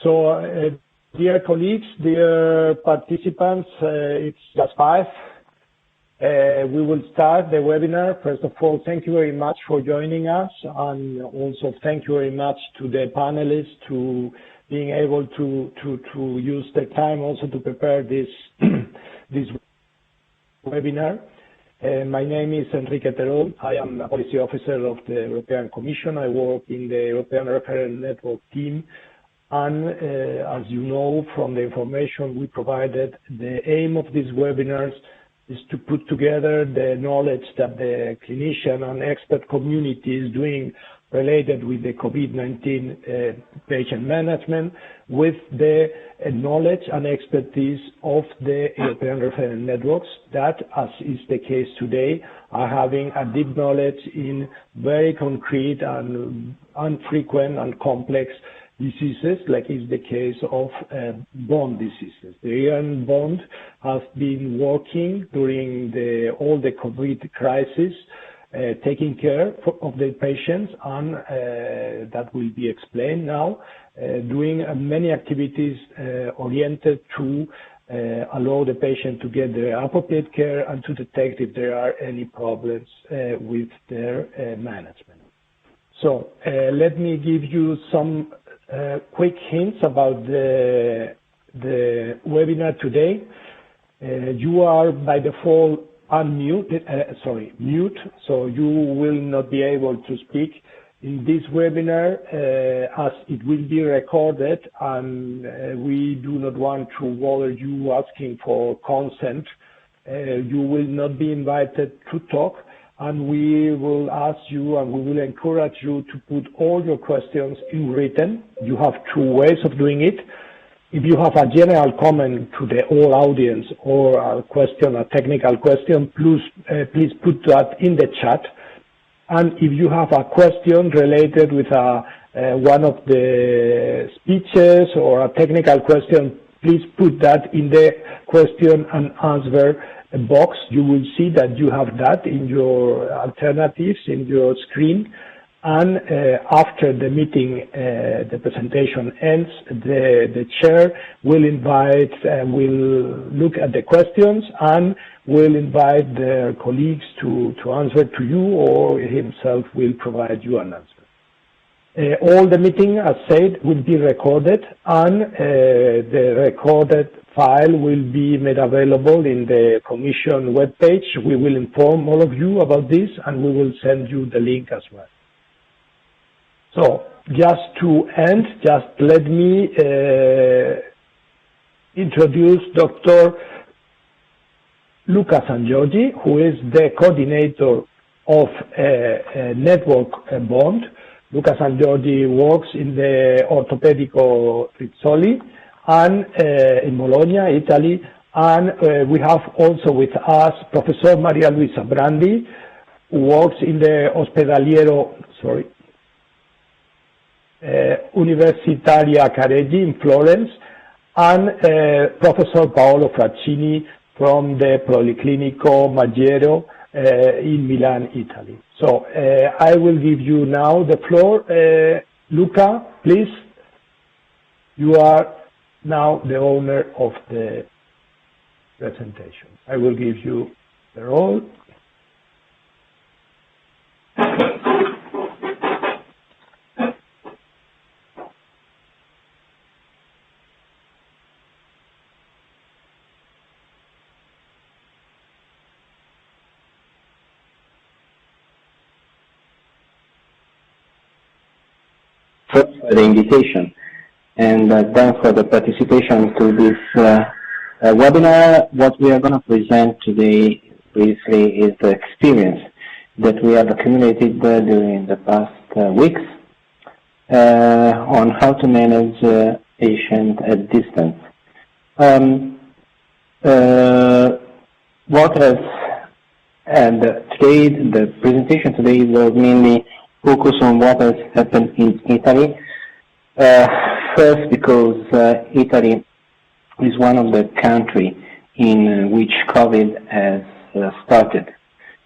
Dear colleagues, dear participants, it's just 5. We will start the webinar. First of all, thank you very much for joining us, and also thank you very much to the panelists to being able to use the time also to prepare this this webinar. My name is Enrique Terol. I am a policy officer of the European Commission. I work in the European Referral Network team. And as you know from the information we provided, the aim of these webinars is to put together the knowledge that the clinician and expert community is doing related with the COVID-19 patient management with the knowledge and expertise of the European referral networks that, as is the case today, are having a deep knowledge in very concrete and infrequent and complex diseases, like is the case of bond diseases. The ERN bond has been working during all the COVID crisis, taking care of the patients, and that will be explained now, doing many activities oriented to allow the patient to get the appropriate care and to detect if there are any problems with their management. So let me give you some quick hints about the webinar today. You are by default mute, so you will not be able to speak in this webinar as it will be recorded, and we do not want to bother you asking for consent. You will not be invited to talk, and we will ask you and we will encourage you to put all your questions in written. You have 2 ways of doing it. If you have a general comment to the whole audience or a question, a technical question, please put that in the chat. And if you have a question related with one of the speeches or a technical question, please put that in the question and answer box. You will see that you have that in your alternatives in your screen. And after the meeting, the presentation ends, the chair will will look at the questions and will invite their colleagues to answer to you, or himself will provide you an answer. All the meeting, as said, will be recorded, and the recorded file will be made available in the Commission webpage. We will inform all of you about this, and we will send you the link as well. So, just to end, just let me introduce Dr. Luca Sangiorgi, who is the coordinator of Network Bond. Luca Sangiorgi works in the Ortopedico Rizzoli and in Bologna, Italy. And we have also with us Professor Maria Luisa Brandi, who works in the Ospedaliero, Universitaria Careggi in Florence, and Professor Paolo Fraschini from the Policlinico Maggiore in Milan, Italy. So I will give you now the floor. Luca, please. You are now the owner of the presentation. I will give you the role. For the invitation and then for the participation to this webinar. What we are going to present today briefly is the experience that we have accumulated during the past weeks on how to manage patient at distance. Today, the presentation today will mainly focus on what has happened in Italy. First, because Italy is one of the countries in which COVID has started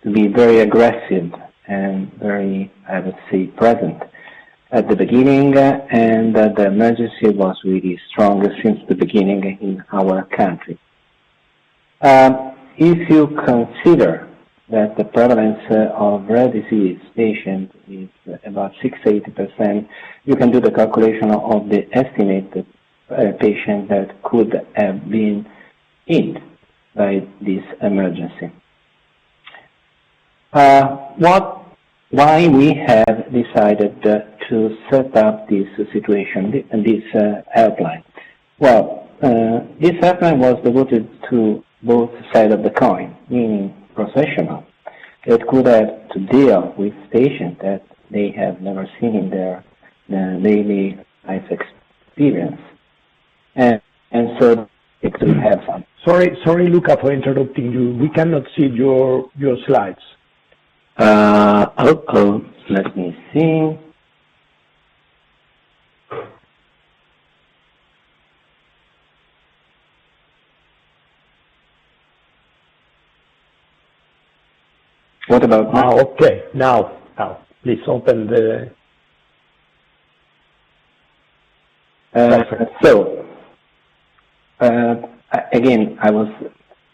to be very aggressive and very, I would say, present. at the beginning, and the emergency was really strong since the beginning in our country. If you consider that the prevalence of rare disease patients is about 6–8%, you can do the calculation of the estimated patient that could have been hit by this emergency. Why we have decided to set up this situation, this helpline? Well, this helpline was devoted to both sides of the coin, meaning professionals that could have to deal with patients that they have never seen in their daily life experience, and so it could have some. Sorry, Luca, for interrupting you. We cannot see your slides. Let me see. What about now? Okay, now, please open the... Again,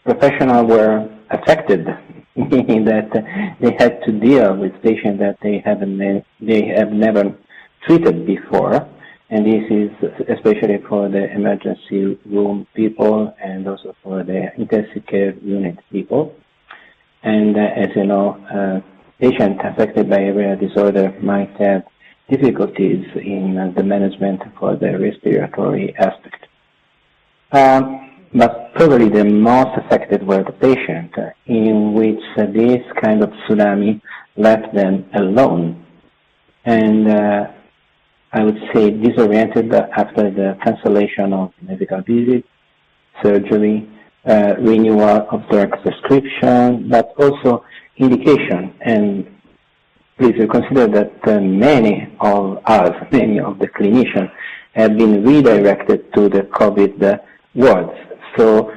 professionals were affected, meaning that they had to deal with patients that they have never treated before, and this is especially for the emergency room people and also for the intensive care unit people. And as you know, patients affected by a rare disorder might have difficulties in the management for the respiratory aspect. But probably the most affected were the patients, in which this kind of tsunami left them alone, and I would say disoriented after the cancellation of medical visits, surgery, renewal of drug prescription, but also indication. And please consider that many of the clinicians have been redirected to the COVID wards. So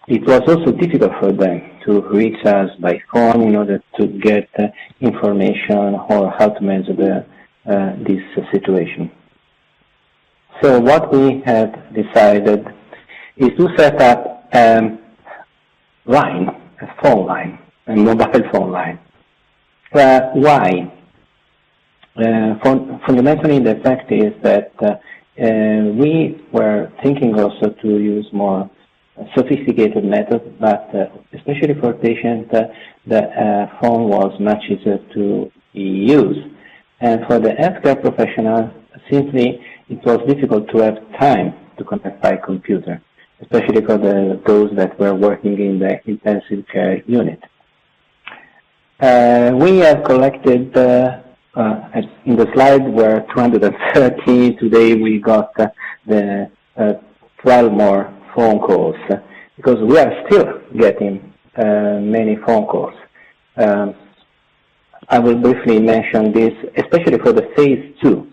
it was also difficult for them to reach us by phone in order to get information or how to manage this situation. So what we have decided is to set up a phone line, a mobile phone line. Why? Fundamentally, the fact is that we were thinking also to use more sophisticated methods, but especially for patients, the phone was much easier to use. And for the healthcare professional, simply it was difficult to have time to connect by computer, especially for those that were working in the intensive care unit. We have collected, in the slide were 230, today we got the 12 more phone calls, because we are still getting many phone calls. I will briefly mention this, especially for the phase 2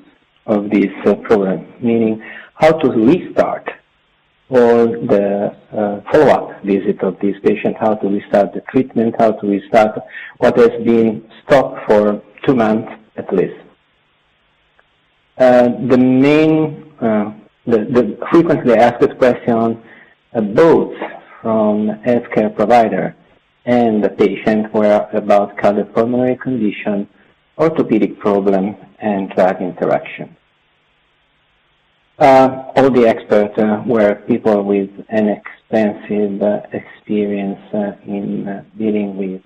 of this program, meaning how to restart or the follow-up visit of this patient, how to restart the treatment, how to restart what has been stopped for 2 months at least. The frequently asked question, both from healthcare provider and the patient, were about cardiopulmonary condition, orthopedic problem, and drug interaction. All the experts were people with an extensive experience in dealing with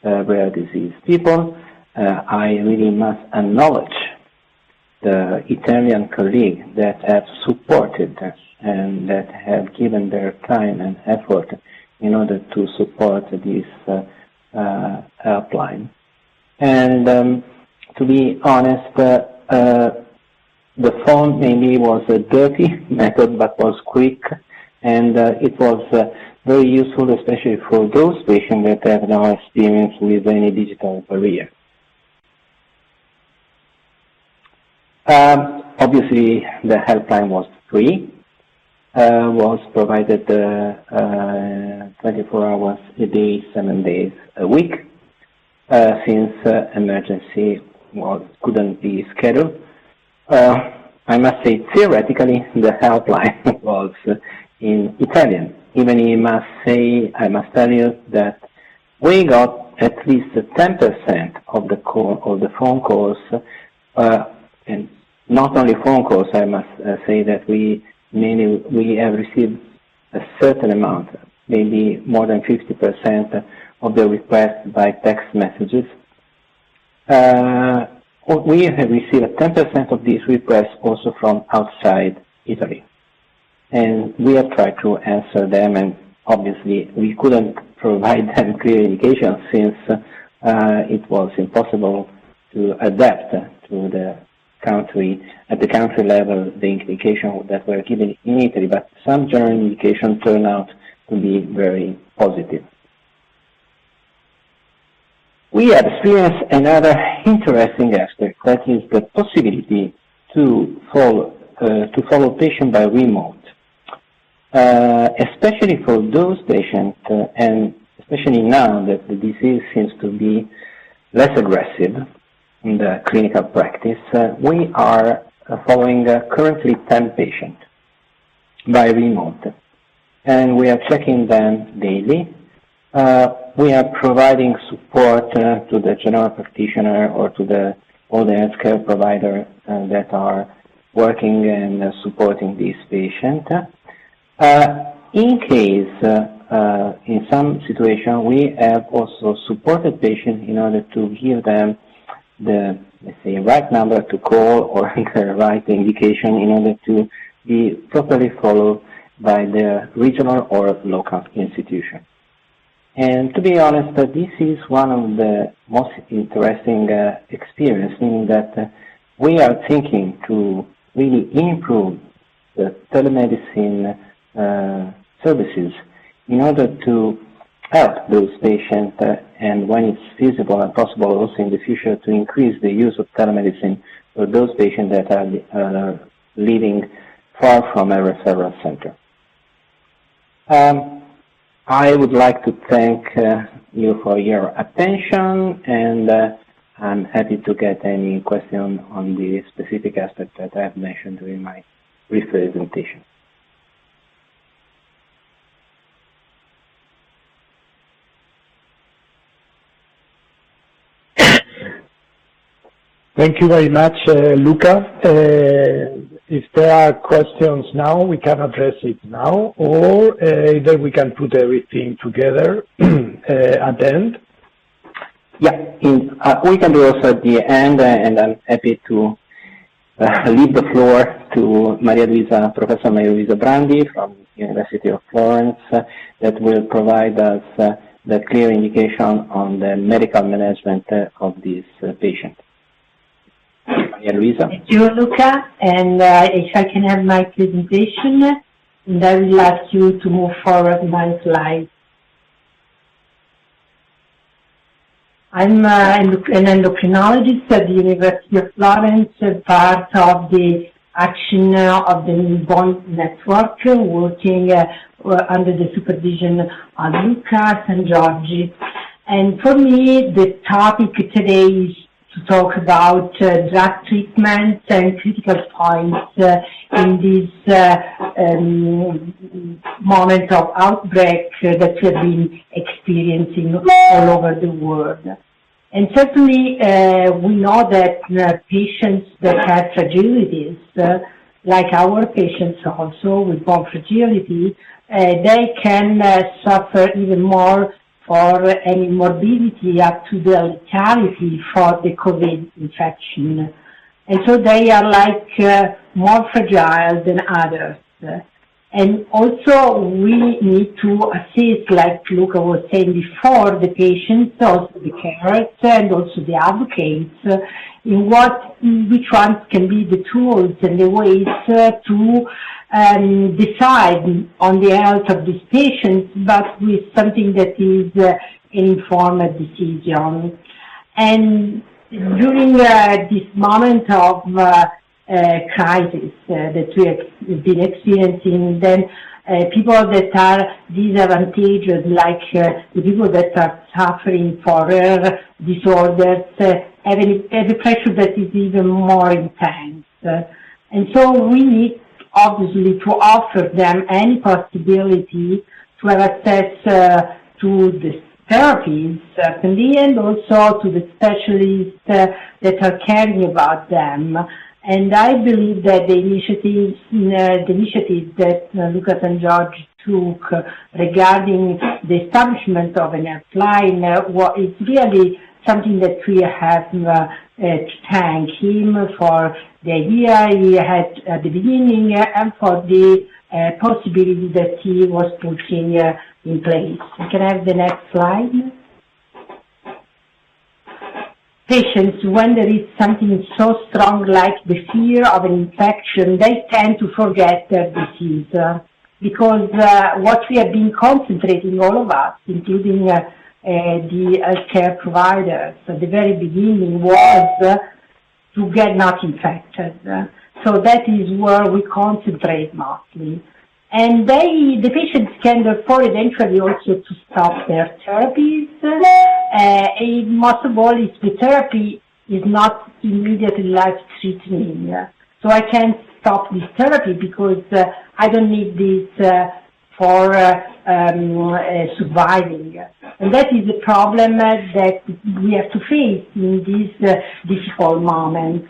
rare disease people. I really must acknowledge the Italian colleagues that have supported and that have given their time and effort in order to support this helpline. And to be honest, the phone maybe was a dirty method, but was quick, and it was very useful, especially for those patients that have no experience with any digital barrier. Obviously, the helpline was free, was provided 24 hours a day, 7 days a week, since emergency couldn't be scheduled. I must say, theoretically, the helpline was in Italian. Even I must tell you that we got at least 10% of the phone calls, and not only phone calls. I must say that we have received a certain amount, maybe more than 50% of the requests by text messages. We have received 10% of these requests also from outside Italy. And we have tried to answer them, and obviously we couldn't provide them clear indications since it was impossible to adapt to the country, at the country level, the indication that were given in Italy, but some general indications turned out to be very positive. We have experienced another interesting aspect, that is the possibility to follow patient by remote, especially for those patients, and especially now that the disease seems to be less aggressive in the clinical practice. We are following currently 10 patients by remote, and we are checking them daily. We are providing support to the general practitioner or to all the healthcare providers that are working and supporting this patient. In case, in some situation, we have also supported patients in order to give them the, let's say, right number to call or the right indication in order to be properly followed by the regional or local institution. And to be honest, this is one of the most interesting experiences, meaning that we are thinking to really improve the telemedicine services in order to help those patients and when it's feasible and possible also in the future to increase the use of telemedicine for those patients that are living far from a referral center. I would like to thank you for your attention, and I'm happy to get any question on the specific aspect that I have mentioned during my brief presentation. Thank you very much, Luca. If there are questions now, we can address it now, or either we can put everything together at the end. Yeah, we can do also at the end, and I'm happy to leave the floor to Professor Maria Luisa Brandi from University of Florence, that will provide us the clear indication on the medical management of this patient. Maria Luisa. Thank you, Luca. And if I can have my presentation, and I will ask you to move forward my slides. I'm an endocrinologist at the University of Florence, part of the action of the ERN BOND network, working under the supervision of Luca, Sangiorgi. And for me, the topic today is to talk about drug treatments and critical points in this moment of outbreak that we have been experiencing all over the world. And certainly we know that patients that have fragilities, like our patients also with bone fragility, they can suffer even more for any morbidity up to the lethality for the COVID infection. And so they are like more fragile than others. And also we need to assist, like Luca was saying before, the patients, also the carers, and also the advocates, in which ones can be the tools and the ways to decide on the health of these patients, but with something that is an informed decision. And during this moment of crisis that we have been experiencing, then people that are disadvantaged, like the people that are suffering for rare disorders, have a pressure that is even more intense. And so we need, obviously, to offer them any possibility to have access to the therapies, certainly, and also to the specialists that are caring about them. And I believe that the initiative that Luca Sangiorgi took regarding the establishment of an helpline is really something that we have to thank him for the idea he had at the beginning and for the possibility that he was putting in place. You can have the next slide. Patients, when there is something so strong like the fear of an infection, they tend to forget their disease because what we have been concentrating, all of us, including the healthcare providers at the very beginning, was to get not infected. So that is where we concentrate mostly. And the patients can therefore eventually also to stop their therapies. Most of all, if the therapy is not immediately life-threatening. So I can't stop this therapy because I don't need this for surviving. And that is a problem that we have to face in these difficult moments.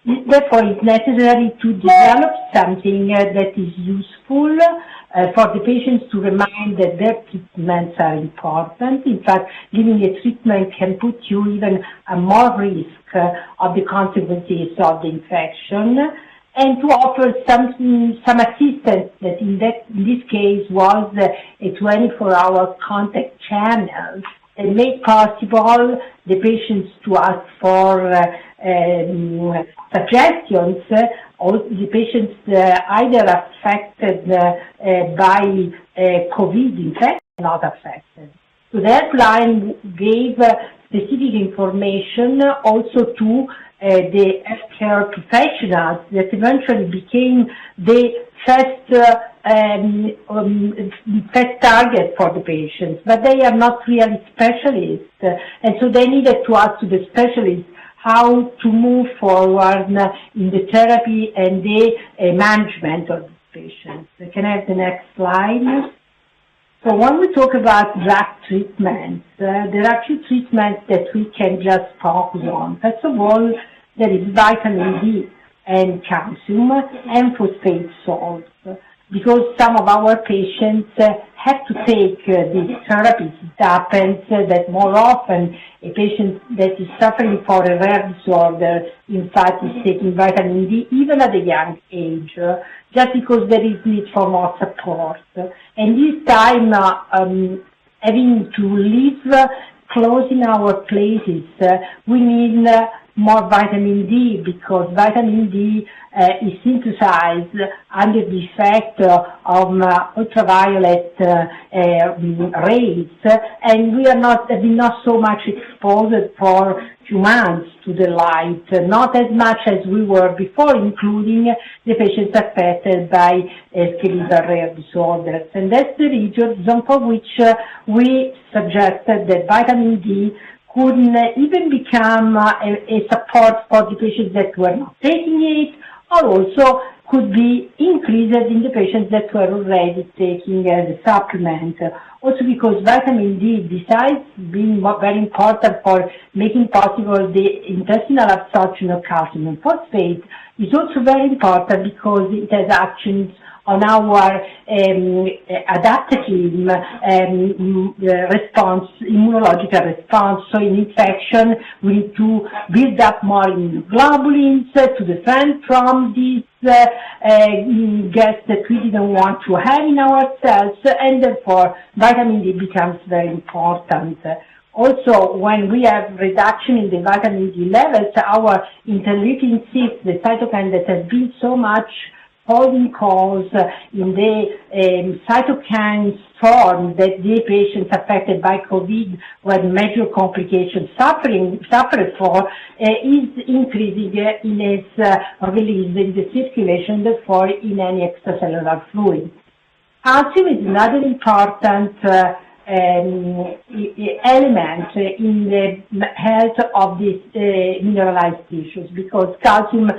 Therefore, it's necessary to develop something that is useful for the patients to remind that their treatments are important. In fact, giving a treatment can put you even at more risk of the consequences of the infection, and to offer some assistance that in this case was a 24-hour contact channel that made possible the patients to ask for suggestions, or the patients either affected by COVID infection or not affected. So the helpline gave specific information also to the healthcare professionals that eventually became the first target for the patients, but they are not really specialists, and so they needed to ask to the specialists how to move forward in the therapy and the management of the patients. Can I have the next slide? So when we talk about drug treatments, there are two treatments that we can just focus on. First of all, there is vitamin D and calcium and phosphate salts, because some of our patients have to take these therapies. It happens that more often a patient that is suffering for a rare disorder, in fact, is taking vitamin D even at a young age, just because there is need for more support. And this time, having to live close in our places, we need more vitamin D, because vitamin D is synthesized under the effect of ultraviolet rays, and we are not so much exposed for few months to the light, not as much as we were before, including the patients affected by skeletal rare disorders. And that's the reason for which we suggested that vitamin D could even become a support for the patients that were not taking it, or also could be increased in the patients that were already taking the supplement. Also because vitamin D, besides being very important for making possible the intestinal absorption of calcium and phosphate, is also very important because it has actions on our adaptive response, immunological response. So in infection, we need to build up more immunoglobulins to defend from these gas that we didn't want to have in our cells, and therefore vitamin D becomes very important. Also, when we have reduction in the vitamin D levels, our interleukin-6, the cytokine that has been so much holding cause in the cytokine storm that the patients affected by COVID with major complications suffered for, is increasing in its release in the circulation, therefore in any extracellular fluid. Calcium is another important element in the health of these mineralized tissues, because calcium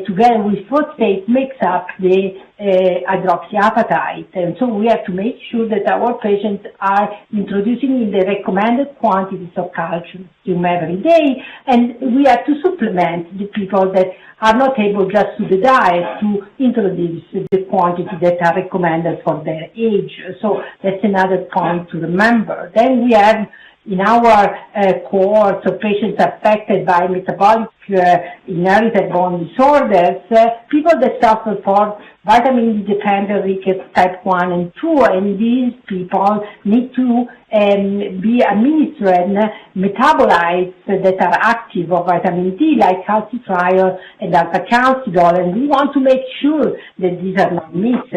together with phosphate makes up the hydroxyapatite, and so we have to make sure that our patients are introducing in the recommended quantities of calcium every day, and we have to supplement the people that are not able just to the diet to introduce the quantity that are recommended for their age. So that's another point to remember. Then we have in our cohort of patients affected by metabolic inherited bone disorders, people that suffer from vitamin D dependent rickets type 1 and 2, and these people need to be administered metabolites that are active of vitamin D, like calcitriol and alpha-calcidol, and we want to make sure that these are not missed.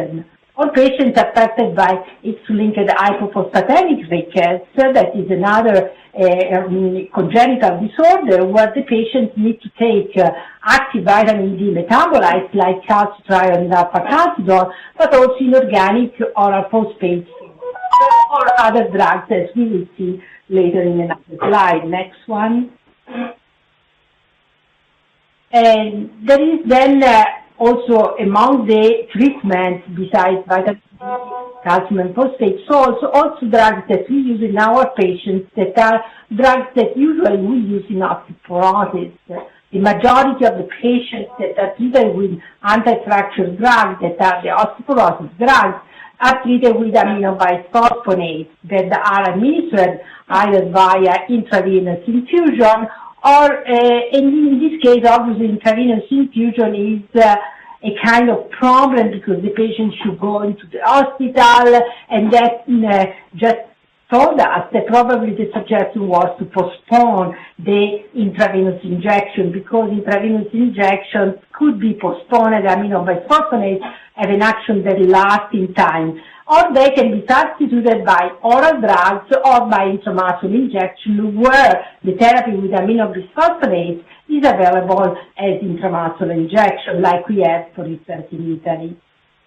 All patients affected by X-linked hypophosphatemic rickets, that is another congenital disorder where the patients need to take active vitamin D metabolites like calcitriol and alpha-calcidol, but also inorganic oral phosphates or other drugs, as we will see later in another slide. Next one. And there is then also among the treatments besides vitamin D, calcium and phosphate salts, also drugs that we use in our patients that are drugs that usually we use in osteoporosis. The majority of the patients that are treated with anti-fracture drugs, that are the osteoporosis drugs, are treated with aminobisphosphonate that are administered either via intravenous infusion or, in this case, obviously, intravenous infusion is a kind of problem because the patient should go into the hospital, and that just told us that probably the suggestion was to postpone the intravenous injection, because intravenous injections could be postponed, and aminobisphosphonate have an action that lasts in time. Or they can be substituted by oral drugs or by intramuscular injection, where the therapy with aminobisphosphonate is available as intramuscular injection, like we have, for instance, in Italy.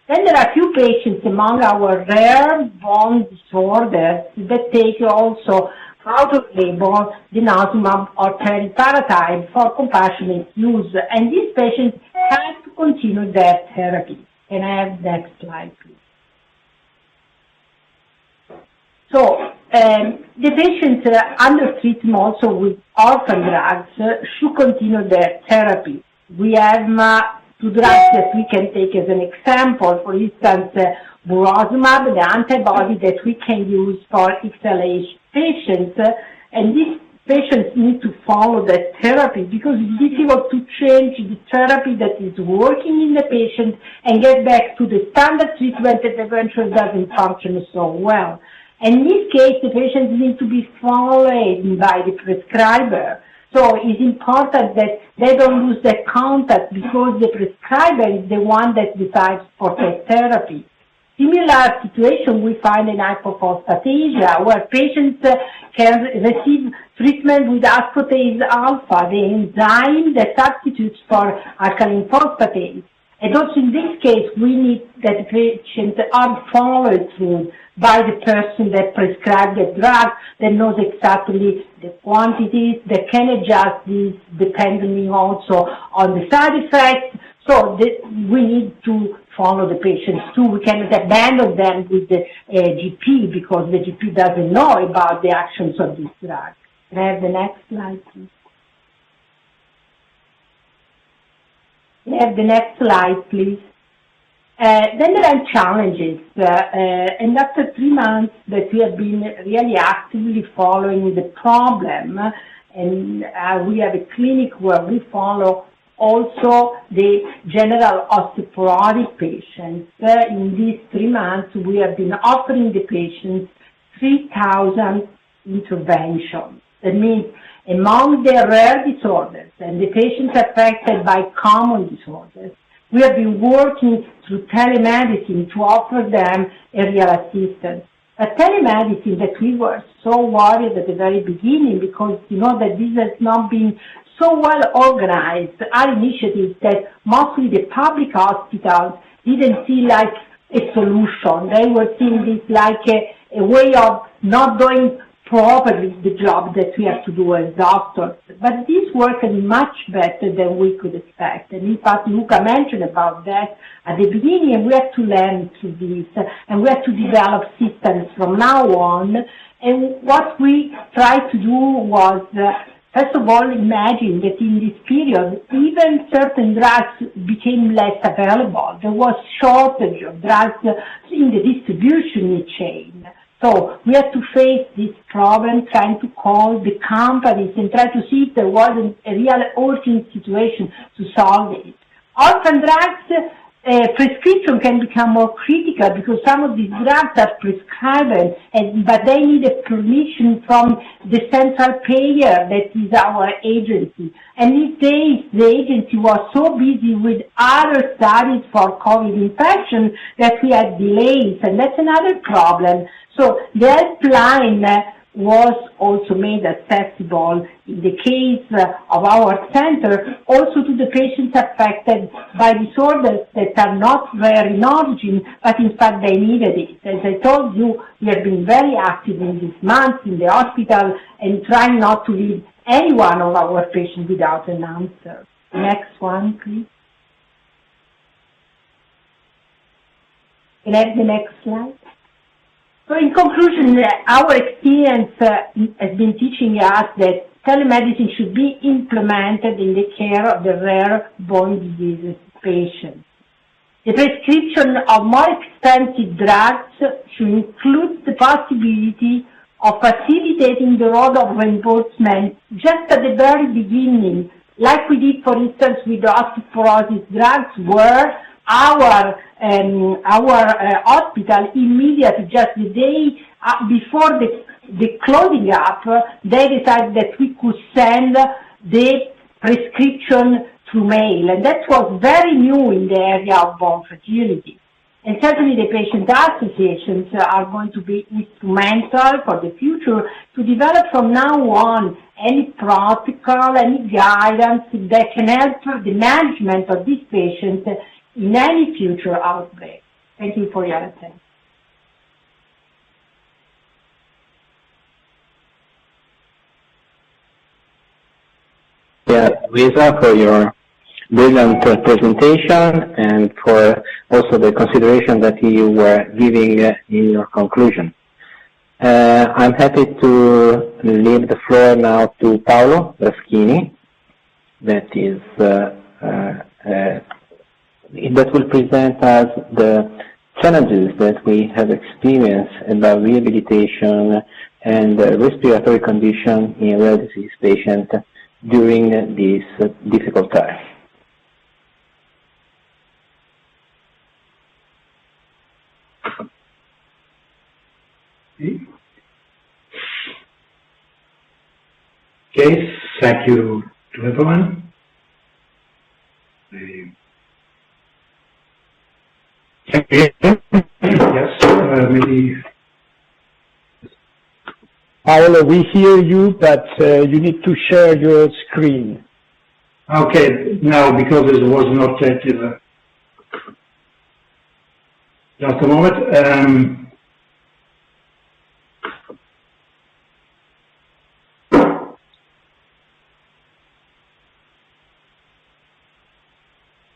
Then there are a few patients among our rare bone disorders that take also out of label denosumab or teriparatide for compassionate use, and these patients have to continue their therapy. Can I have next slide, please? So, the patients under treatment also with orphan drugs should continue their therapy. We have two drugs that we can take as an example. For instance, burosumab, the antibody that we can use for XLH patients, and these patients need to follow that therapy because it's difficult to change the therapy that is working in the patient and get back to the standard treatment that eventually doesn't function so well. And in this case, the patients need to be followed by the prescriber. So it's important that they don't lose their contact because the prescriber is the one that decides for the therapy. Similar situation we find in hypophosphatasia, where patients can receive treatment with aspartate alpha, the enzyme that substitutes for alkaline phosphatase. And also in this case, we need that the patients are followed through by the person that prescribed the drug, that knows exactly the quantities, that can adjust these depending also on the side effects. So we need to follow the patients too. We cannot abandon them with the GP because the GP doesn't know about the actions of this drug. Can I have the next slide, please? Can I have the next slide, please? Then there are challenges, and after 3 months that we have been really actively following the problem, and we have a clinic where we follow also the general osteoporotic patients. In these 3 months, we have been offering the patients 3,000 interventions. That means among the rare disorders and the patients affected by common disorders, we have been working through telemedicine to offer them a real assistance. But telemedicine that we were so worried at the very beginning because, you know, that this has not been so well organized, are initiatives that mostly the public hospitals didn't see like a solution. They were seeing this like a way of not doing properly the job that we have to do as doctors. But this worked much better than we could expect. And in fact, Luca mentioned about that at the beginning, and we have to learn through this, and we have to develop systems from now on. And what we tried to do was, first of all, imagine that in this period, even certain drugs became less available. There was shortage of drugs in the distribution chain. So we had to face this problem, trying to call the companies and try to see if there was a real urgent situation to solve it. Orphan drugs, prescription can become more critical because some of these drugs are prescribed, but they need a permission from the central payer, that is our agency. And these days, the agency was so busy with other studies for COVID infection that we had delays, and that's another problem. So the helpline was also made accessible in the case of our center, also to the patients affected by disorders that are not rare in origin, but in fact they needed it. As I told you, we have been very active in these months in the hospital and trying not to leave any one of our patients without an answer. Next one, please. Can I have the next slide? So in conclusion, our experience has been teaching us that telemedicine should be implemented in the care of the rare bone diseases patients. The prescription of more expensive drugs should include the possibility of facilitating the road of reimbursement just at the very beginning, like we did, for instance, with the osteoporosis drugs, where our hospital immediately, just the day before the closing up, they decided that we could send the prescription through mail. And that was very new in the area of bone fragility. And certainly the patient associations are going to be instrumental for the future to develop from now on any protocol, any guidance that can help the management of these patients in any future outbreak. Thank you for your attention. Yeah, Luisa, for your brilliant presentation and for also the consideration that you were giving in your conclusion. I'm happy to leave the floor now to Paolo Fraschini, that will present us the challenges that we have experienced about rehabilitation and respiratory condition in rare disease patients during this difficult time. Okay, thank you to everyone. Yes, maybe. Paolo, we hear you, but you need to share your screen. Okay, now because it was not active. Just a moment.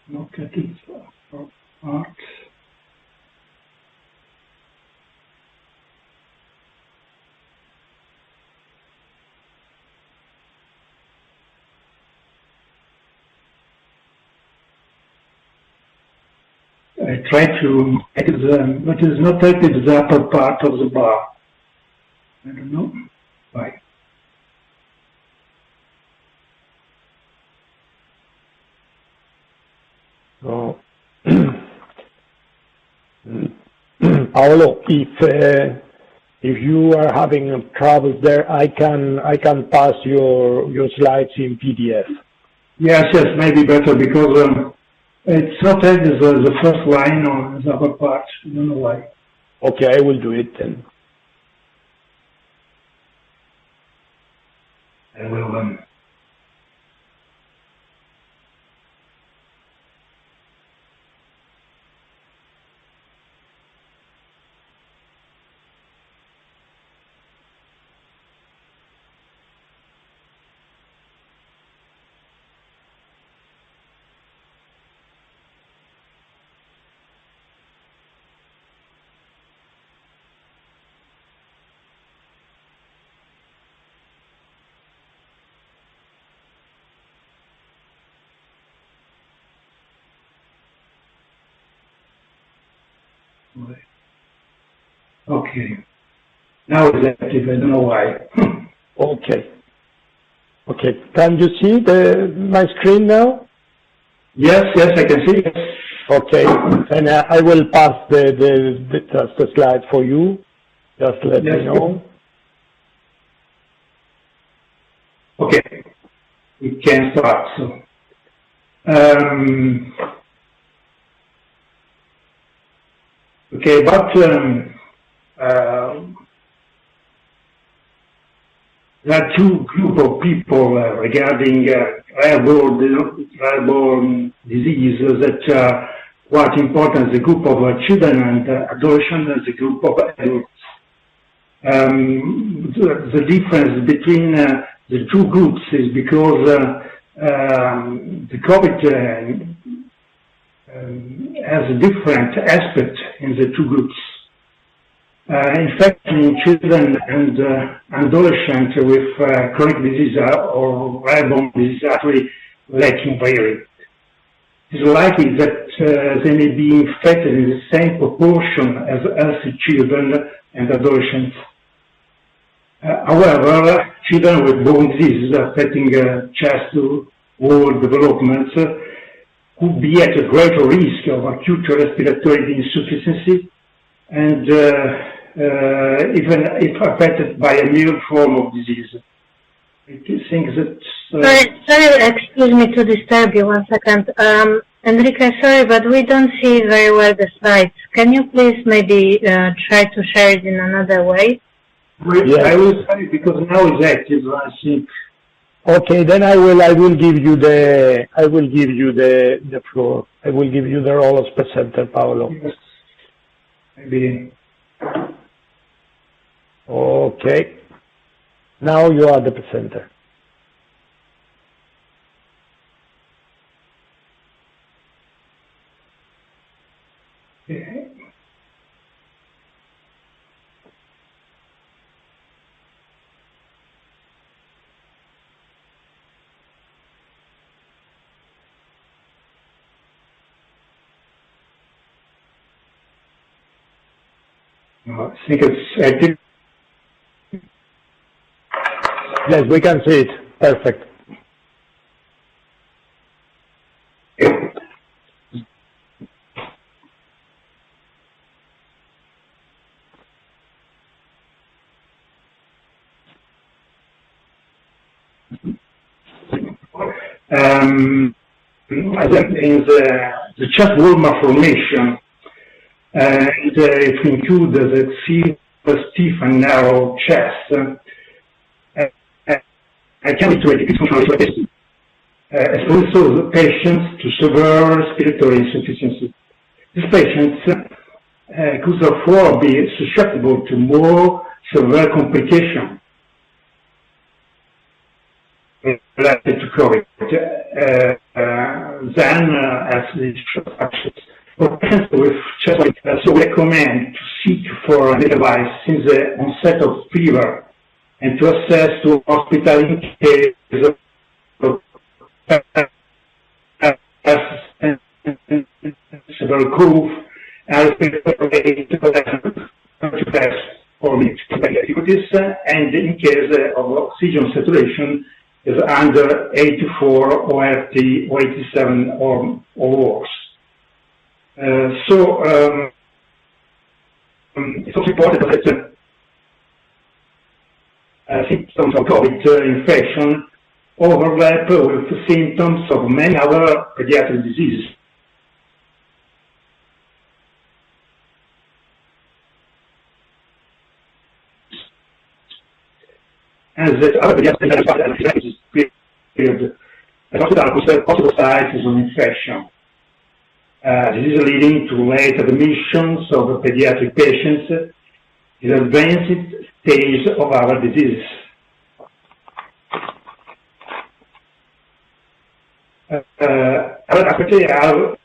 Look at it. Art. I try to make it, but it's not active the upper part of the bar. I don't know why. Oh. Paolo, if you are having troubles there, I can pass your slides in PDF. Yes, maybe better because it's not as the first line on the upper part. I don't know why. Okay, I will do it then. I will. Okay. Now it's active. I don't know why. Okay. Okay. Can you see my screen now? Yes, I can see it. Okay. And I will pass the slide for you. Just let me know. Okay. We can start. So. Okay, but there are two groups of people regarding airborne diseases that are quite important: the group of children and adolescents, and the group of adults. The difference between the two groups is because the COVID has a different aspect in the two groups. In fact, in children and adolescents with chronic disease or airborne disease actually lacking very. It's likely that they may be infected in the same proportion as healthy children and adolescents. However, children with bone diseases affecting chest wall developments could be at a greater risk of acute respiratory insufficiency and even if affected by a mild form of disease. I think that... Sorry, excuse me to disturb you 1 second. Enrique, sorry, but we don't see very well the slides. Can you please maybe try to share it in another way? Yes. I will say because now it's active, I think. Okay, then I will give you the floor. I will give you the role as presenter, Paolo. Yes. Maybe. Okay. Now you are the presenter. Okay. I think it's active. Yes, we can see it. Perfect. In the chest wall malformation, and it includes the stiff and narrow chest. I can be to education also the patients to severe respiratory insufficiency. These patients could therefore be susceptible to more severe complications related to COVID than as the for patients with chest pain. So we recommend to seek for a device since the onset of fever and to access to hospital in case of severe cough and respiratory test for difficulties, and in case of oxygen saturation is under 84 or 87 or worse. It's also important that symptoms of COVID infection overlap with the symptoms of many other pediatric diseases. And that other pediatric period are possible sites of infection. This is leading to late admissions of pediatric patients in advanced stage of our disease. Actually, all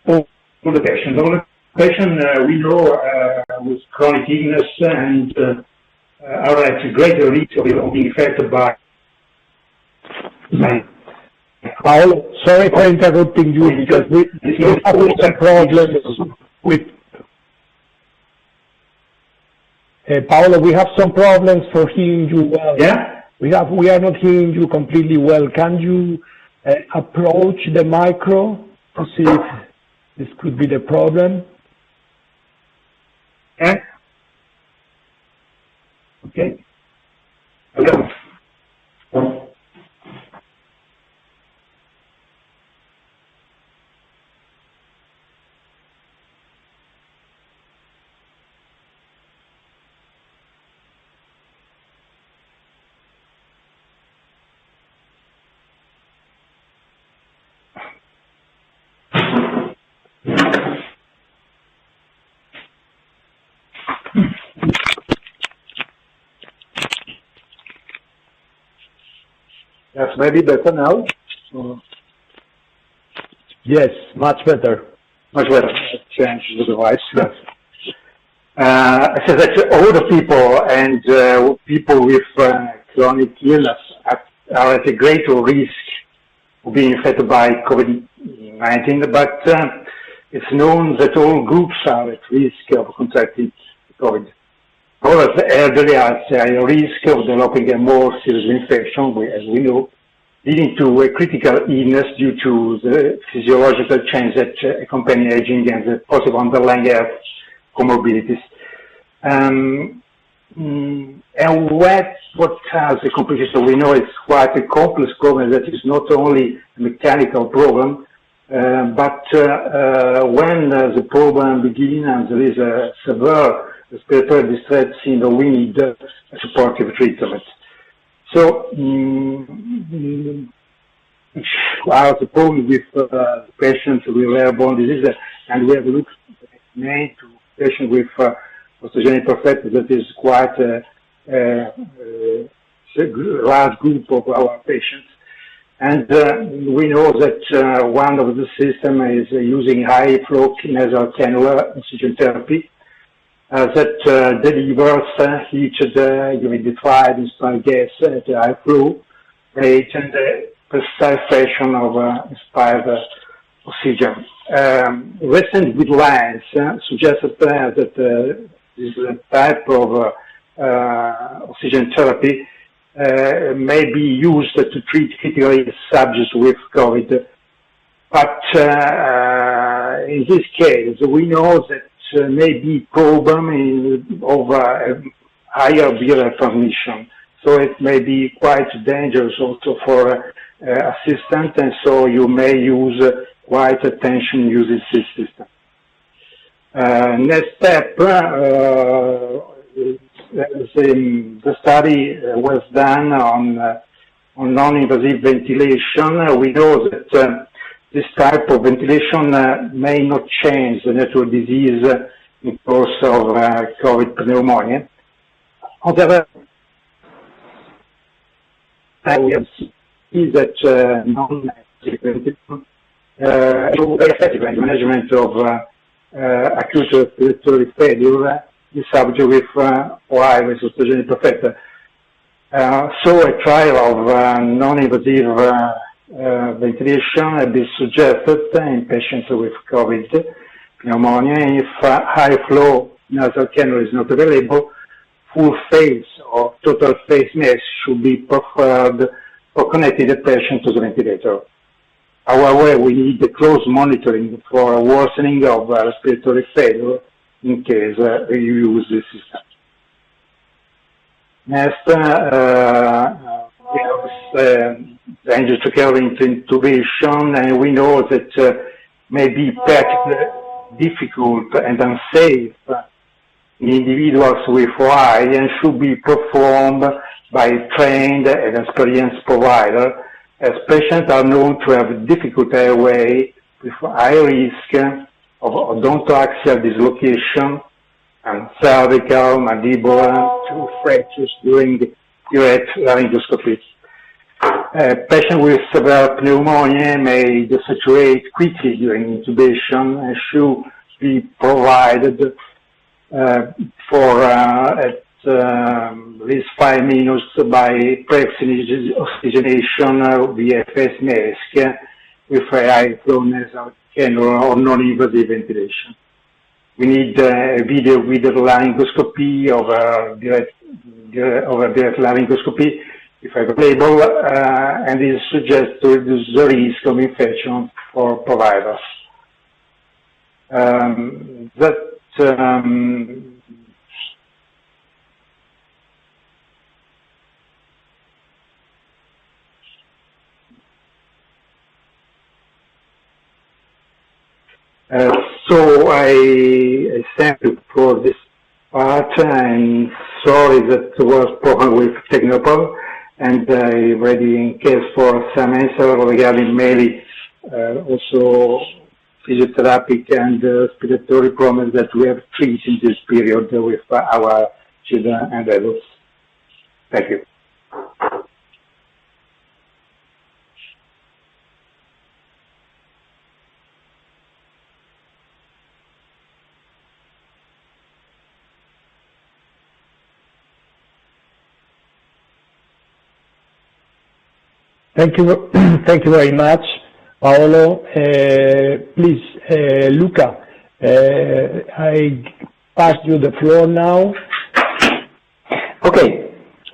the patients. All the patients we know with chronic illness and are at greater risk of being affected by. Paolo, sorry for interrupting you because we have some problems with. Paolo, we have some problems for hearing you well. Yeah? We are not hearing you completely well. Can you approach the micro to see if this could be the problem? Yeah? Okay. Okay. Yes, maybe better now. Yes, much better. Much better. Change the device. Yes. I said that older people and people with chronic illness are at a greater risk of being infected by COVID-19, but it's known that all groups are at risk of contracting COVID. However, the elderly are at higher risk of developing a more serious infection, as we know, leading to a critical illness due to the physiological change that accompany aging and the possible underlying health comorbidities. And what has the complication? We know it's quite a complex problem that is not only a mechanical problem, but when the problem begins and there is a severe respiratory distress syndrome, we need a supportive treatment. So, are the problem with patients with airborne disease, and we have looked mainly to patients with osteogenic perfecta, that is quite a large group of our patients. And we know that one of the systems is using high flow nasal cannula oxygen therapy that delivers heated, humidified, inspired gas at a high flow rate and precise fraction of inspired oxygen. Recent guidelines suggested that this type of oxygen therapy may be used to treat critically subjects with COVID. But in this case, we know that may be problem of higher viral transmission. So it may be quite dangerous also for assistant, and so you may use quite attention using this system. Next step, the study was done on non-invasive ventilation. We know that this type of ventilation may not change the natural disease in course of COVID pneumonia. However, we have seen that non-invasive ventilation is very effective in management of acute respiratory failure in subjects with high-risk osteogenic perfecta. So a trial of non-invasive ventilation has been suggested in patients with COVID pneumonia. If high flow nasal cannula is not available, full face or total face mask should be preferred for connecting the patient to the ventilator. However, we need the close monitoring for a worsening of respiratory failure in case you use this system. Next, we have dangerous to carry into intubation, and we know that may be practically difficult and unsafe in individuals with OI and should be performed by a trained and experienced provider, as patients are known to have difficult airway with high risk of odontoaxial dislocation and cervical, mandibular, tooth fractures during direct laryngoscopy. Patients with severe pneumonia may desaturate quickly during intubation and should be provided for at least 5 minutes by pre-oxygenation via face mask with a high flow nasal cannula or non-invasive ventilation. We need a video with laryngoscopy over direct laryngoscopy, if available, and is suggested to reduce the risk of infection for providers. So I thank you for this part. I'm sorry that there was problem with technical, and I'm ready in case for some answer regarding mainly also physiotherapy and respiratory problems that we have treated in this period with our children and adults. Thank you. Thank you very much, Paolo. Please, Luca, I pass you the floor now. Okay,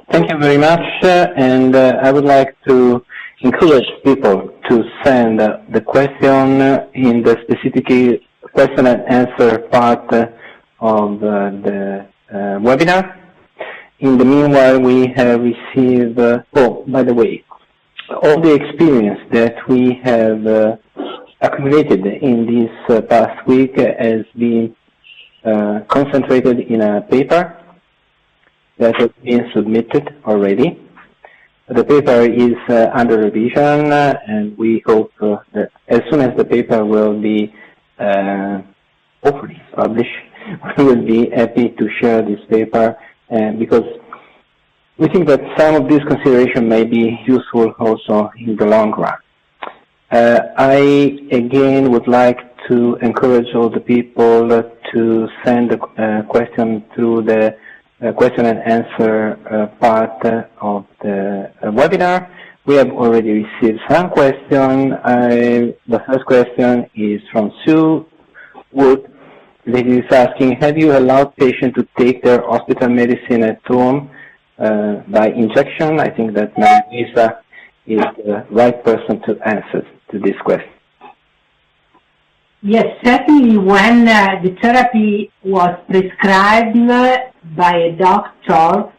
thank you very much, and I would like to encourage people to send the question in the specific question and answer part of the webinar. In the meanwhile, we have received, oh, by the way, all the experience that we have accumulated in this past week has been concentrated in a paper that has been submitted already. The paper is under revision, and we hope that as soon as the paper will be hopefully published, we will be happy to share this paper, because we think that some of these considerations may be useful also in the long run. I again would like to encourage all the people to send a question through the question and answer part of the webinar. We have already received some questions. The first question is from Sue Wood. Lady is asking, have you allowed patients to take their hospital medicine at home by injection? I think that Luisa is the right person to answer to this question. Yes, certainly when the therapy was prescribed by a doctor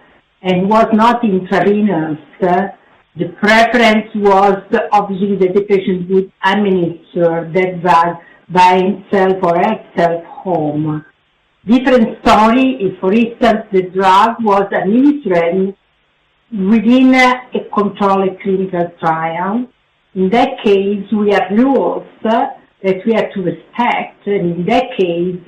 and was not intravenous, the preference was obviously that the patient would administer that drug by himself or herself home. Different story if, for instance, the drug was administered within a controlled clinical trial. In that case, we have rules that we have to respect, and in that case,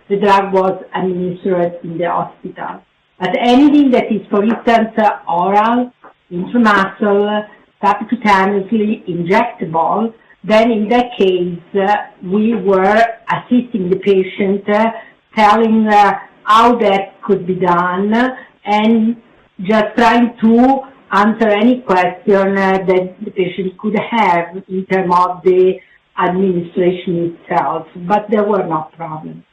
the drug was administered in the hospital. But anything that is, for instance, oral, intramuscular, subcutaneously injectable, then in that case, we were assisting the patient, telling how that could be done, and just trying to answer any question that the patient could have in terms of the administration itself, but there were no problems.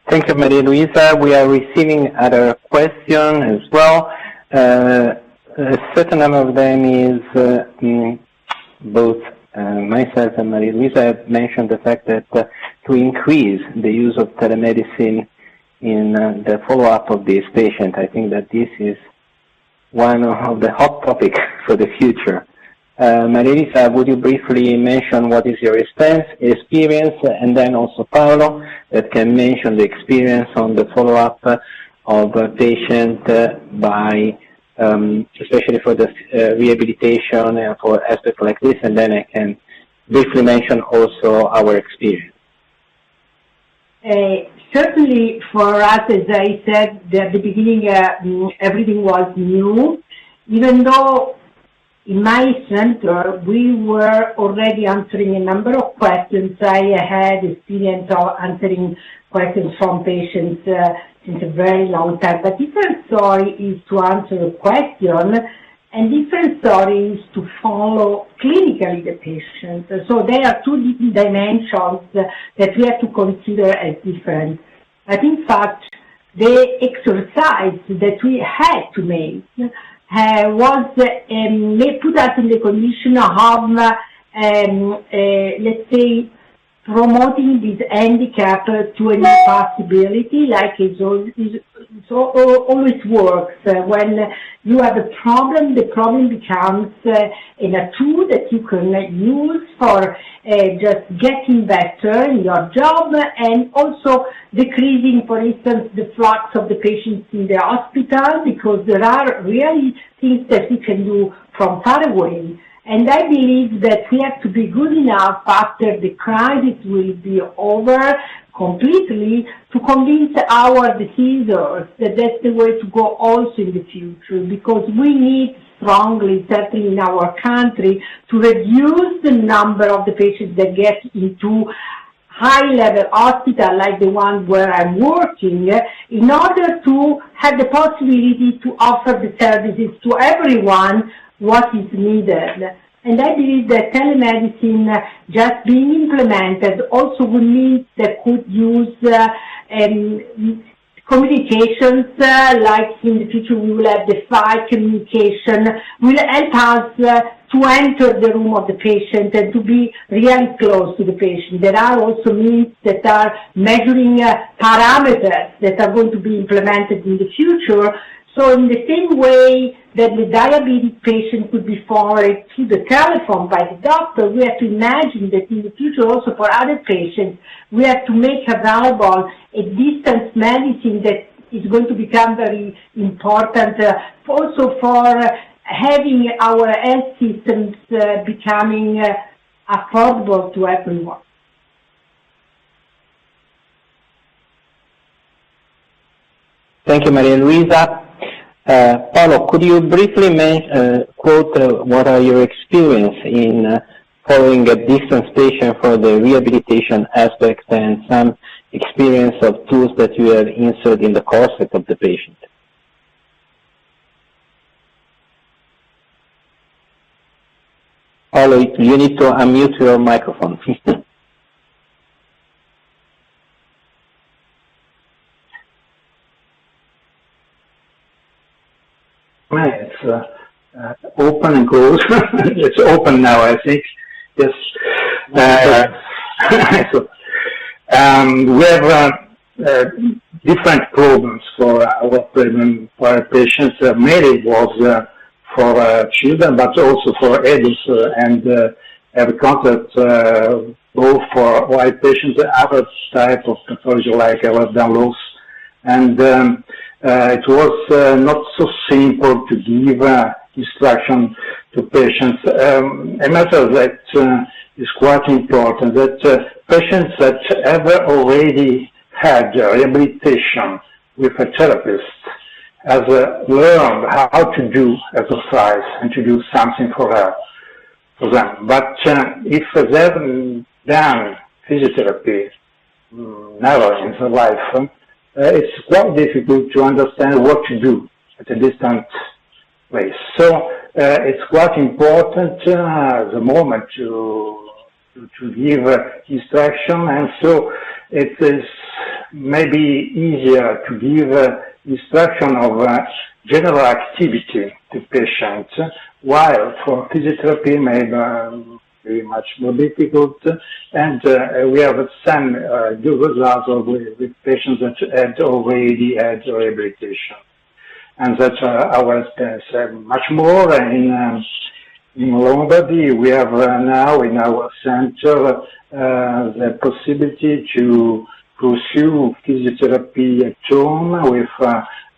Thank you, Maria Luisa. We are receiving other questions as well. A certain number of them is both myself and Maria Luisa have mentioned the fact that to increase the use of telemedicine in the follow-up of this patient, I think that this is one of the hot topics for the future. Maria Luisa, would you briefly mention what is your experience, and then also Paolo, that can mention the experience on the follow-up of a patient by, especially for the rehabilitation and for aspects like this, and then I can briefly mention also our experience. Certainly for us, as I said at the beginning, everything was new, even though in my center, we were already answering a number of questions. I had experience of answering questions from patients since a very long time. But different story is to answer a question and different stories to follow clinically the patient. So there are two dimensions that we have to consider as different. But in fact, the exercise that we had to make was put us in the condition of, let's say, promoting this handicap to an impossibility, like it always works. When you have a problem, the problem becomes a tool that you can use for just getting better in your job and also decreasing, for instance, the flux of the patients in the hospital, because there are really things that we can do from far away. And I believe that we have to be good enough after the crisis will be over completely to convince our decisors that that's the way to go also in the future, because we need strongly, certainly in our country, to reduce the number of the patients that get into high-level hospital like the one where I'm working, in order to have the possibility to offer the services to everyone what is needed. And I believe that telemedicine just being implemented also would mean that could use communications, like in the future we will have the 5 communication, will help us to enter the room of the patient and to be really close to the patient. There are also means that are measuring parameters that are going to be implemented in the future. So in the same way that the diabetic patient could be forwarded to the telephone by the doctor, we have to imagine that in the future also for other patients, we have to make available a distance medicine that is going to become very important also for having our health systems becoming affordable to everyone. Thank you, Maria Luisa. Paolo, could you briefly quote what are your experience in following a distance patient for the rehabilitation aspect and some experience of tools that you have inserted in the corset of the patient? Paolo, you need to unmute your microphone. It's open and closed. It's open now, I think. Yes. So, we have different problems for our patients. Mainly was for children, but also for adults, and have contact both for white patients and other type of pathology like down loss. And it was not so simple to give instruction to patients. A matter that is quite important, that patients that have already had rehabilitation with a therapist has learned how to do exercise and to do something for them. But if they haven't done physiotherapy, never in their life, it's quite difficult to understand what to do at a distant place. So it's quite important at the moment to give instruction, and so it is maybe easier to give instruction of general activity to patients, while for physiotherapy maybe very much more difficult, and we have some good results with patients that had already had rehabilitation. And that's our experience. Much more in Lombardy, we have now in our center the possibility to pursue physiotherapy at home with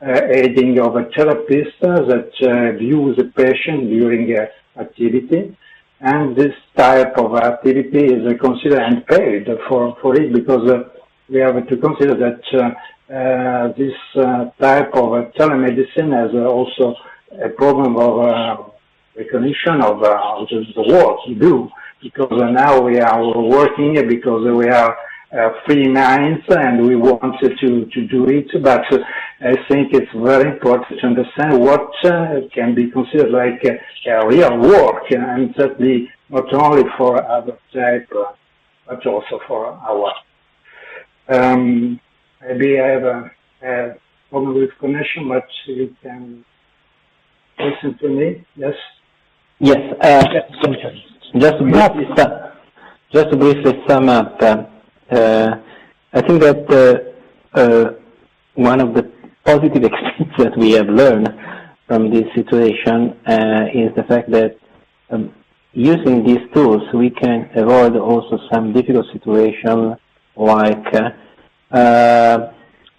aiding of a therapist that views the patient during activity. And this type of activity is considered and paid for it, because we have to consider that this type of telemedicine has also a problem of recognition of the work we do, because now we are working because we are free minds, and we wanted to do it, but I think it's very important to understand what can be considered like a real work, and certainly not only for other type, but also for our. Maybe I have a problem with connection, but you can listen to me. Yes. Yes. Just to briefly sum up, I think that one of the positive experiences that we have learned from this situation is the fact that using these tools we can avoid also some difficult situations, like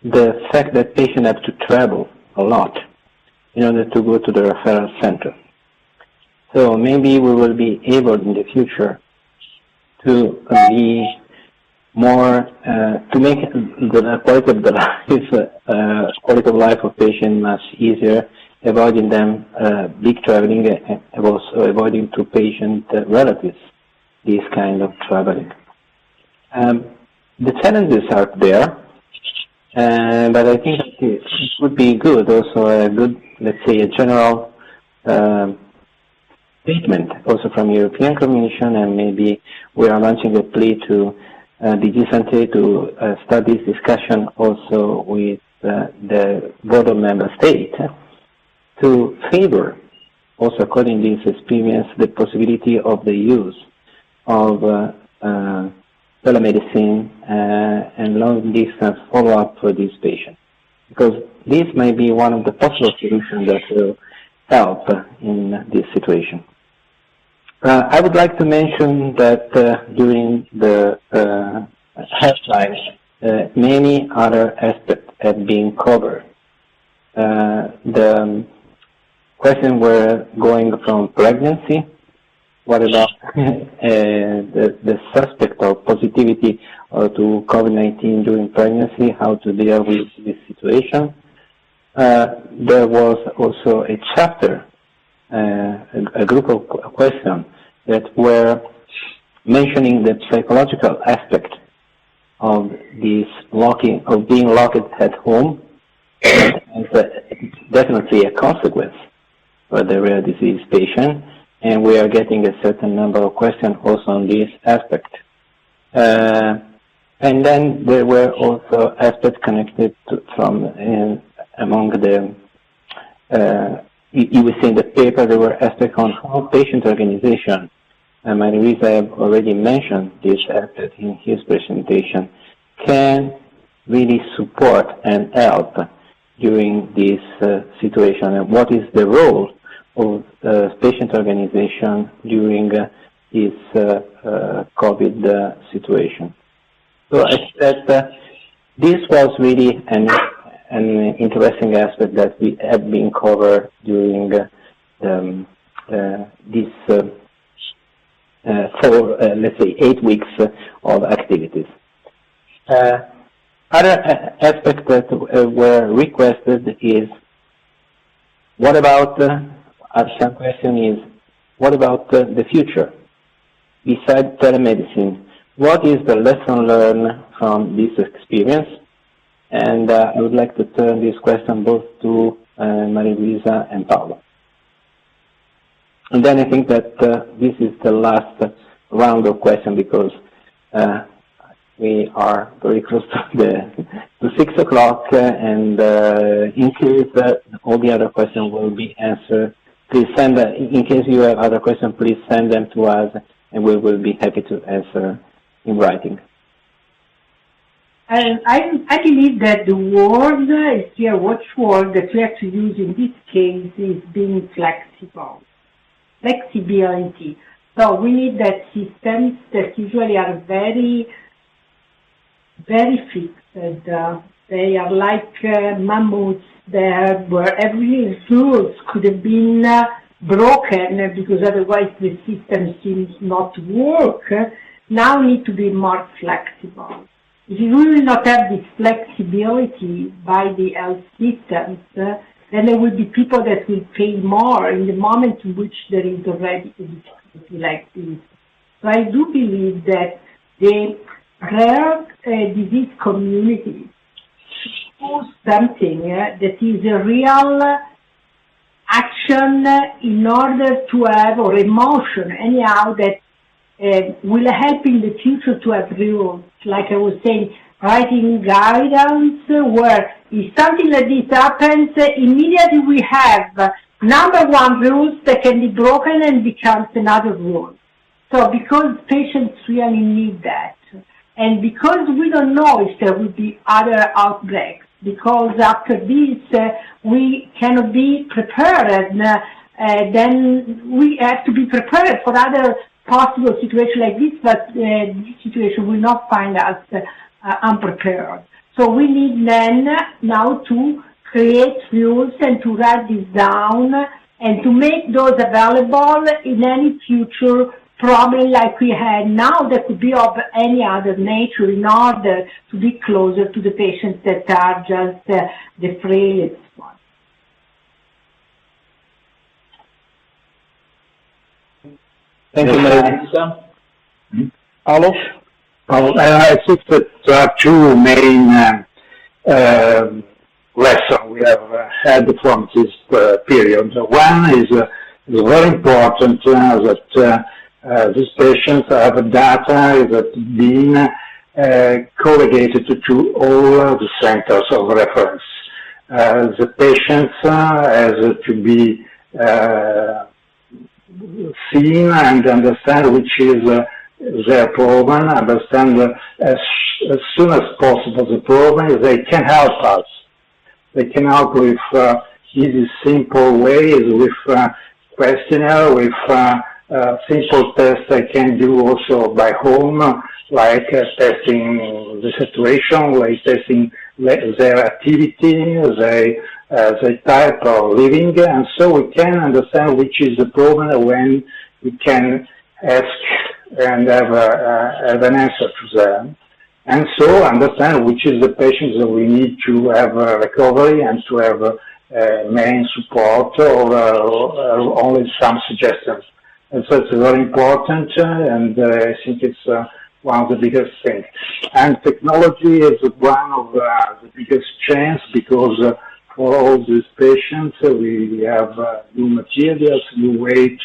the fact that patients have to travel a lot in order to go to the referral center. So maybe we will be able in the future to be more to make the quality of the quality of life of patients much easier, avoiding them big traveling and also avoiding to patient relatives this kind of traveling. The challenges are there, but I think it would be good also a good, let's say, a general statement also from European Commission, and maybe we are launching a plea to DG Santé to start this discussion also with the board of member states to favor, also according to this experience, the possibility of the use of telemedicine and long-distance follow-up for these patients, because this may be one of the possible solutions that will help in this situation. I would like to mention that during the headline, many other aspects have been covered. The questions were going from pregnancy. What about the suspect of positivity to COVID-19 during pregnancy, how to deal with this situation? There was also a chapter, a group of questions that were mentioning the psychological aspect of this locking, of being locked at home, and definitely a consequence for the rare disease patient. And we are getting a certain number of questions also on this aspect. And then there were also aspects connected to, from among the, you will see in the paper, there were aspects on how patient organization, and Luisa have already mentioned this aspect in his presentation, can really support and help during this situation, and what is the role of patient organization during this COVID situation. So I said this was really an interesting aspect that we have been covered during this let's say 8 weeks of activities. Other aspects that were requested is, what about some question is, what about the future? Besides telemedicine, what is the lesson learned from this experience? And I would like to turn this question both to Luisa and Paolo. And then I think that this is the last round of questions, because we are very close to 6 o'clock, and in case all the other questions will be answered, please send, in case you have other questions, please send them to us, and we will be happy to answer in writing. I believe that the word, here, watchword that we have to use in this case is being flexible. Flexibility. So we need that systems that usually are very, very fixed. They are like mammoths there, where every rules could have been broken because otherwise the system seems not to work. Now we need to be more flexible. If we will not have this flexibility by the health systems, then there will be people that will pay more in the moment in which there is already a difficulty like this. So I do believe that the rare disease community do something that is a real action in order to have, or emotion anyhow, that will help in the future to have rules. Like I was saying, writing guidance where if something like this happens, immediately we have number one rules that can be broken and becomes another rule. So because patients really need that, and because we don't know if there will be other outbreaks, because after this we cannot be prepared, then we have to be prepared for other possible situations like this, but this situation will not find us unprepared. So we need then now to create rules and to write this down and to make those available in any future problem like we had now that could be of any other nature in order to be closer to the patients that are just the frailest ones. Thank you, Luisa. Paolo? I think that there are two main lessons we have had from this period. One is very important that these patients have data that been correlated to all the centers of reference. The patients has to be seen and understand which is their problem, understand as soon as possible the problem. They can help us. They can help with easy, simple ways, with questionnaire, with simple tests I can do also by home, like testing the situation, like testing their activity, their type of living, and so we can understand which is the problem when we can ask and have an answer to them. And so understand which is the patient that we need to have recovery and to have main support or only some suggestions. And so it's very important, and I think it's one of the biggest things. And technology is one of the biggest chance because for all these patients we have new materials, new way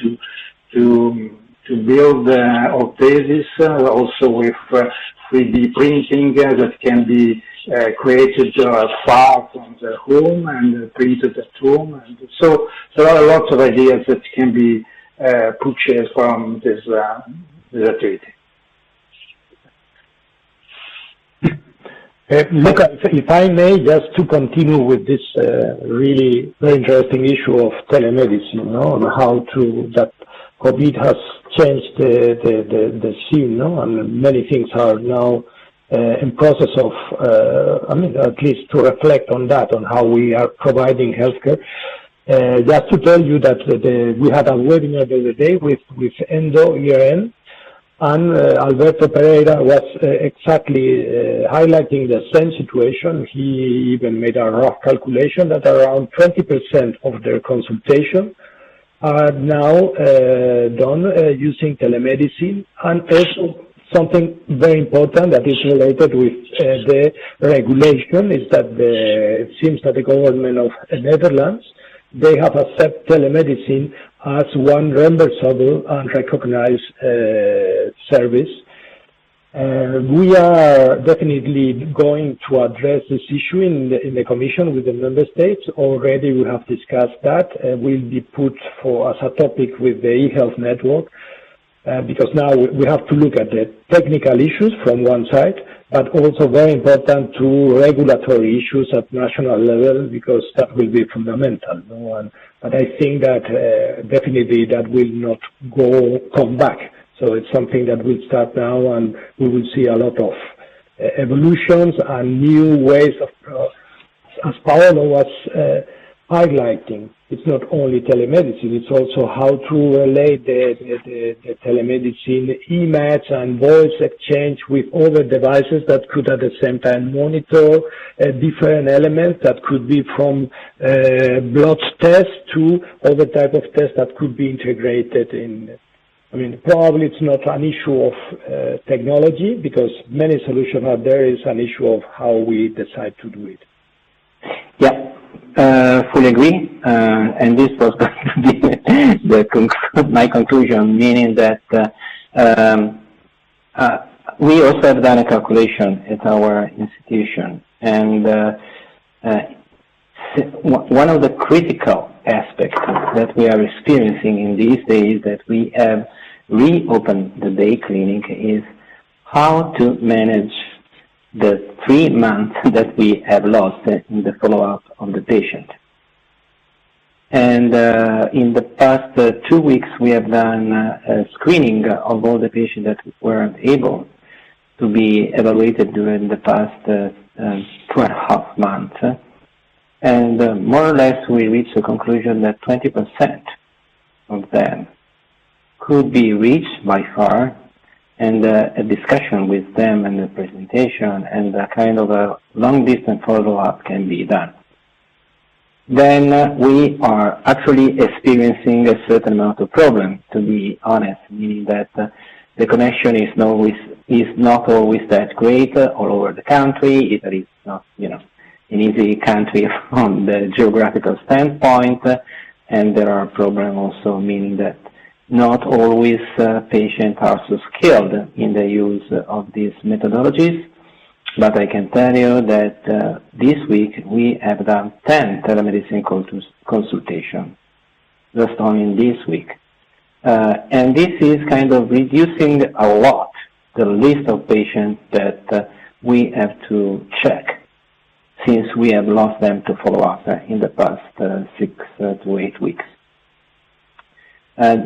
to build orthesis, also with 3D printing that can be created far from the home and printed at home. And so there are lots of ideas that can be purchased from this activity. Luca, if I may, just to continue with this really very interesting issue of telemedicine, no? And how that COVID has changed the scene, no? And many things are now in process of, at least to reflect on that, on how we are providing healthcare. Just to tell you that we had a webinar the other day with Endo ERN, and Alberto Pereira was exactly highlighting the same situation. He even made a rough calculation that around 20% of their consultation are now done using telemedicine, and also something very important that is related with the regulation is that it seems that the government of the Netherlands, they have accepted telemedicine as one reimbursable and recognized service. We are definitely going to address this issue in the Commission with the Member States. Already we have discussed that. Will be put as a topic with the eHealth network, because now we have to look at the technical issues from one side, but also very important to regulatory issues at national level, because that will be fundamental. No? But I think that definitely that will not come back. So it's something that will start now, and we will see a lot of evolutions and new ways of, as Paolo was highlighting. It's not only telemedicine, it's also how to relate the telemedicine image and voice exchange with other devices that could at the same time monitor different elements that could be from blood tests to other type of tests that could be integrated in. I mean, probably it's not an issue of technology, because many solutions are there. It's an issue of how we decide to do it. Yeah, fully agree. And this was going to be my conclusion, meaning that we also have done a calculation at our institution, and one of the critical aspects that we are experiencing in these days that we have reopened the day clinic is how to manage the 3 months that we have lost in the follow-up of the patient. And in the past 2 weeks, we have done a screening of all the patients that weren't able to be evaluated during the past 2.5 months. And more or less, we reached the conclusion that 20% of them could be reached by far, and a discussion with them and the presentation and a kind of a long-distance follow-up can be done. Then we are actually experiencing a certain amount of problem, to be honest, meaning that the connection is not always that great all over the country. Italy is not, an easy country from the geographical standpoint, and there are problems also, meaning that not always patients are so skilled in the use of these methodologies. But I can tell you that this week we have done 10 telemedicine consultations, just only this week. And this is kind of reducing a lot the list of patients that we have to check, since we have lost them to follow up in the past 6 to 8 weeks.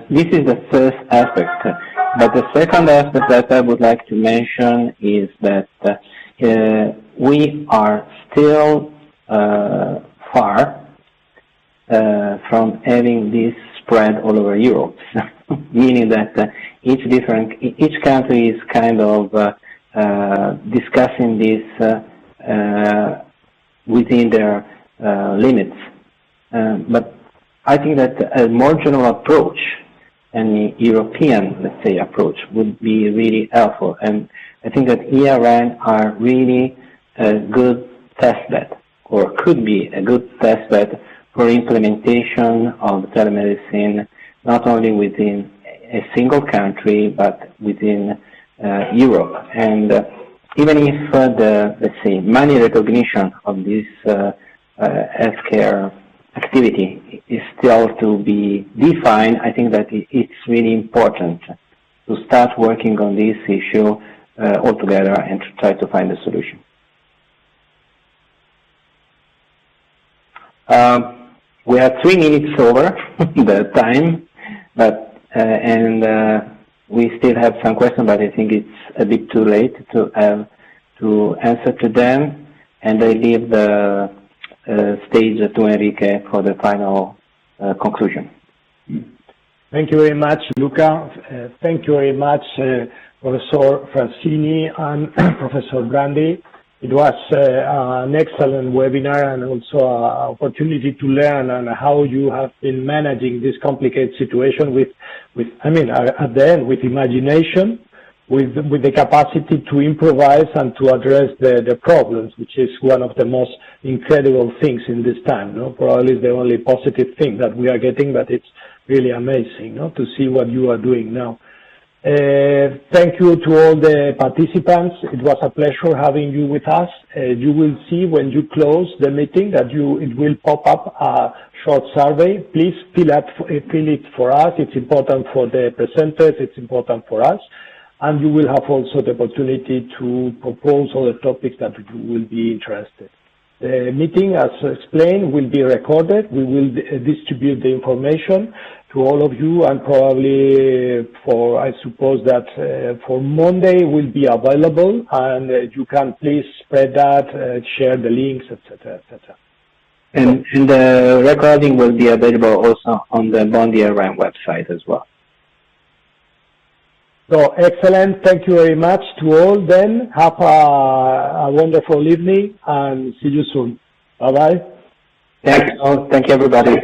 This is the first aspect. But the second aspect that I would like to mention is that we are still far from having this spread all over Europe, meaning that each country is kind of discussing this within their limits. But I think that a more general approach, and European, let's say, approach would be really helpful. And I think that ERN are really a good testbed, or could be a good testbed for implementation of telemedicine, not only within a single country, but within Europe. And even if let's say, money recognition of this healthcare activity is still to be defined, I think that it's really important to start working on this issue altogether and to try to find a solution. We are 3 minutes over the time, but we still have some questions, but I think it's a bit too late to answer to them, and I leave the stage to Enrique for the final conclusion. Thank you very much, Luca. Thank you very much, Professor Fraschini and Professor Brandi. It was an excellent webinar, and also an opportunity to learn on how you have been managing this complicated situation with at the end, with imagination, with the capacity to improvise and to address the problems, which is one of the most incredible things in this time. No? Probably the only positive thing that we are getting, but it's really amazing, no? To see what you are doing now. Thank you to all the participants. It was a pleasure having you with us. You will see when you close the meeting that it will pop up a short survey. Please fill it for us. It's important for the presenters. It's important for us. And you will have also the opportunity to propose all the topics that you will be interested. The meeting, as explained, will be recorded. We will distribute the information to all of you, and probably I suppose that for Monday will be available, and you can please spread that, share the links, etc., etc. And the recording will be available also on the Bond ERN website as well. So excellent. Thank you very much to all. Then have a wonderful evening, and see you soon. Bye-bye. Thank you, everybody.